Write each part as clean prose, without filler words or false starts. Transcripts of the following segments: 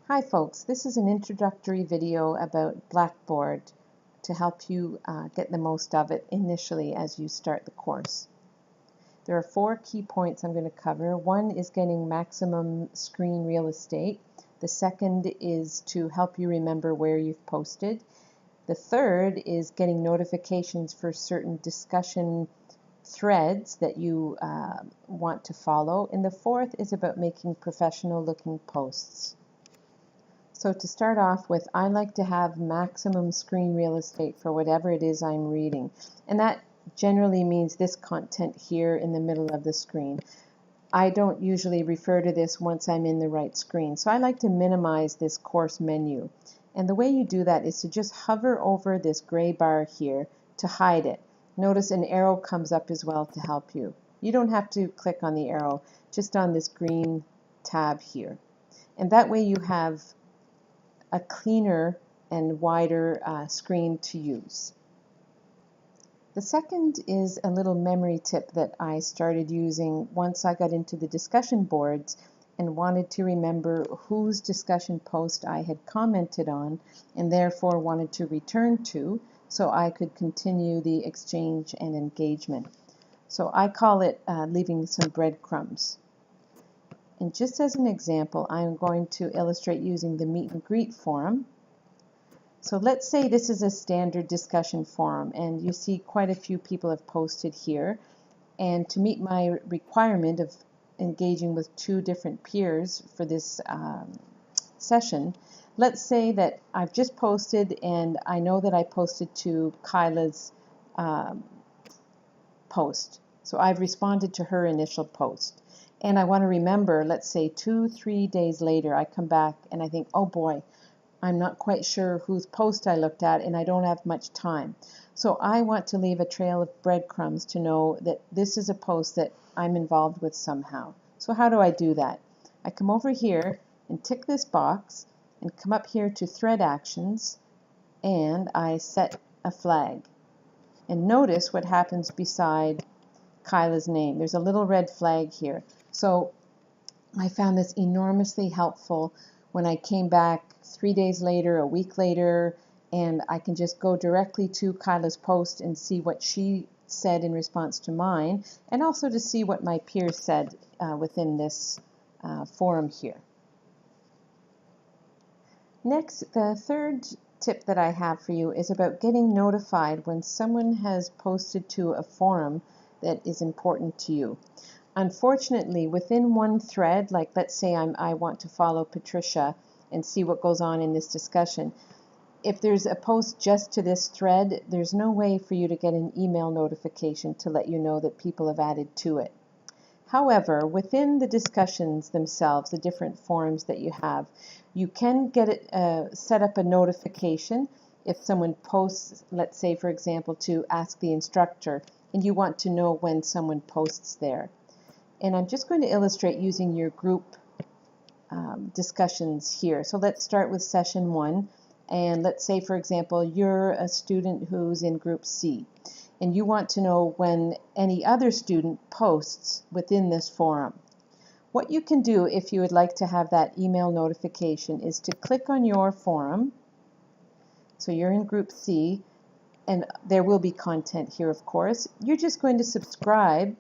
Hi folks, this is an introductory video about Blackboard to help you get the most of it initially as you start the course. There are 4 key points I'm going to cover. One is getting maximum screen real estate. The second is to help you remember where you've posted. The third is getting notifications for certain discussion threads that you want to follow. And the fourth is about making professional looking posts. So to start off with, I like to have maximum screen real estate for whatever it is I'm reading. And that generally means this content here in the middle of the screen. I don't usually refer to this once I'm in the right screen. So I like to minimize this course menu. And the way you do that is to just hover over this gray bar here to hide it. Notice an arrow comes up as well to help you. You don't have to click on the arrow, just on this green tab here. And that way you have a cleaner and wider screen to use. The second is a little memory tip that I started using once I got into the discussion boards and wanted to remember whose discussion post I had commented on and therefore wanted to return to so I could continue the exchange and engagement. So I call it leaving some breadcrumbs. And just as an example, I'm going to illustrate using the meet and greet forum. So let's say this is a standard discussion forum and you see quite a few people have posted here. And to meet my requirement of engaging with 2 different peers for this session, let's say that I've just posted and I know that I posted to Kyla's post. So I've responded to her initial post. And I want to remember, let's say 2-3 days later, I come back and I think, oh boy, I'm not quite sure whose post I looked at and I don't have much time. So I want to leave a trail of breadcrumbs to know that this is a post that I'm involved with somehow. So how do I do that? I come over here and tick this box and come up here to thread actions and I set a flag. And notice what happens beside Kyla's name. There's a little red flag here. So I found this enormously helpful when I came back 3 days later, a week later, and I can just go directly to Kyla's post and see what she said in response to mine, and also to see what my peers said within this forum here. Next, the third tip that I have for you is about getting notified when someone has posted to a forum that is important to you. Unfortunately, within one thread, like let's say I want to follow Patricia and see what goes on in this discussion, if there's a post just to this thread, there's no way for you to get an email notification to let you know that people have added to it. However, within the discussions themselves, the different forums that you have, you can get it set up a notification if someone posts, let's say for example, to ask the instructor, and you want to know when someone posts there. And I'm just going to illustrate using your group discussions here. So let's start with session 1. And let's say, for example, you're a student who's in group C. And you want to know when any other student posts within this forum. What you can do if you would like to have that email notification is to click on your forum. So you're in group C. And there will be content here, of course. You're just going to subscribe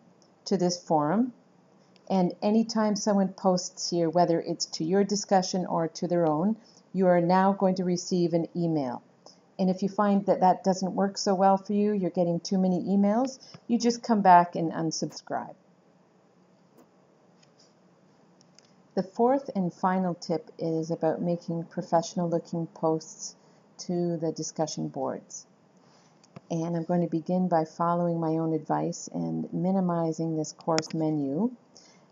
to this forum. And anytime someone posts here, whether it's to your discussion or to their own, you are now going to receive an email. And if you find that that doesn't work so well for you, you're getting too many emails, you just come back and unsubscribe. The fourth and final tip is about making professional looking posts to the discussion boards. And I'm going to begin by following my own advice and minimizing this course menu.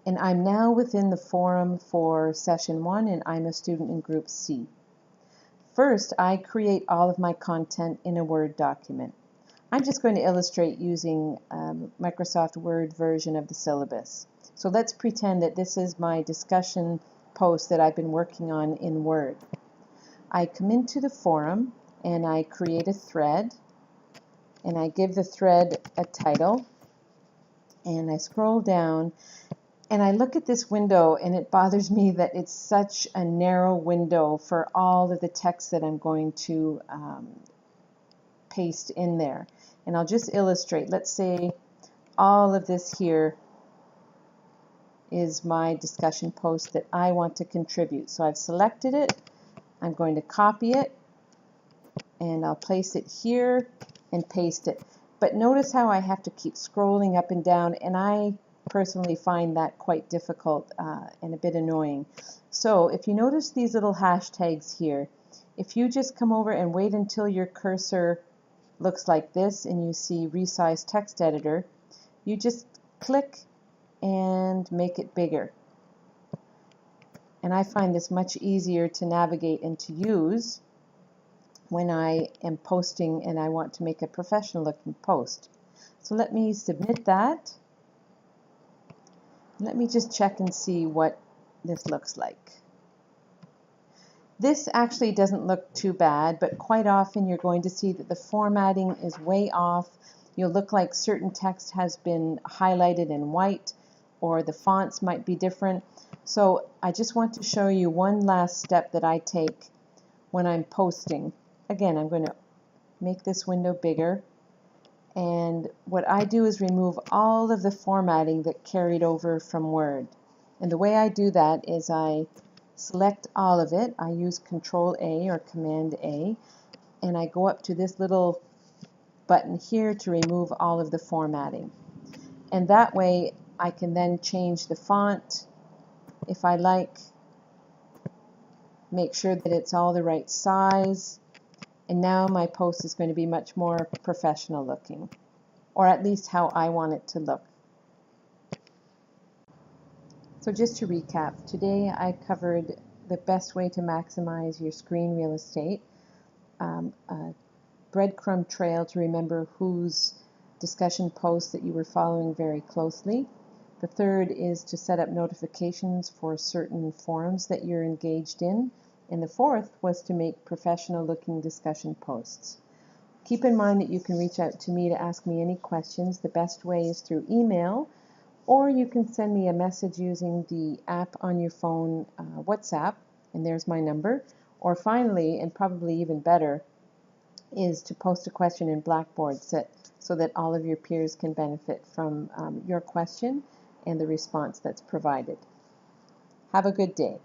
And I'm now within the forum for session 1 and I'm a student in group C. First, I create all of my content in a Word document. I'm just going to illustrate using Microsoft Word version of the syllabus. So let's pretend that this is my discussion post that I've been working on in Word. I come into the forum and I create a thread. And I give the thread a title, and I scroll down, And I look at this window and it bothers me that it's such a narrow window for all of the text that I'm going to paste in there. And I'll just illustrate. Let's say all of this here is my discussion post that I want to contribute. So I've selected it. I'm going to copy it and I'll place it here and paste it. But notice how I have to keep scrolling up and down, and I personally find that quite difficult and a bit annoying. So if you notice these little hashtags here, if you just come over and wait until your cursor looks like this and you see resize text editor, you just click and make it bigger. And I find this much easier to navigate and to use when I am posting and I want to make a professional looking post. So let me submit that. Let me just check and see what this looks like. This actually doesn't look too bad, but quite often you're going to see that the formatting is way off. You'll look like certain text has been highlighted in white, or the fonts might be different. So I just want to show you one last step that I take when I'm posting. Again, I'm going to make this window bigger, and what I do is remove all of the formatting that carried over from Word. And the way I do that is I select all of it. I use Control A or Command A, and I go up to this little button here to remove all of the formatting. And that way I can then change the font if I like, make sure that it's all the right size, and now my post is going to be much more professional looking, or at least how I want it to look. So just to recap, today I covered the best way to maximize your screen real estate, a breadcrumb trail to remember whose discussion posts that you were following very closely. The third is to set up notifications for certain forums that you're engaged in. And the fourth was to make professional looking discussion posts. Keep in mind that you can reach out to me to ask me any questions. The best way is through email, or you can send me a message using the app on your phone, WhatsApp, and there's my number. Or finally, and probably even better, is to post a question in Blackboard so that all of your peers can benefit from your question and the response that's provided. Have a good day.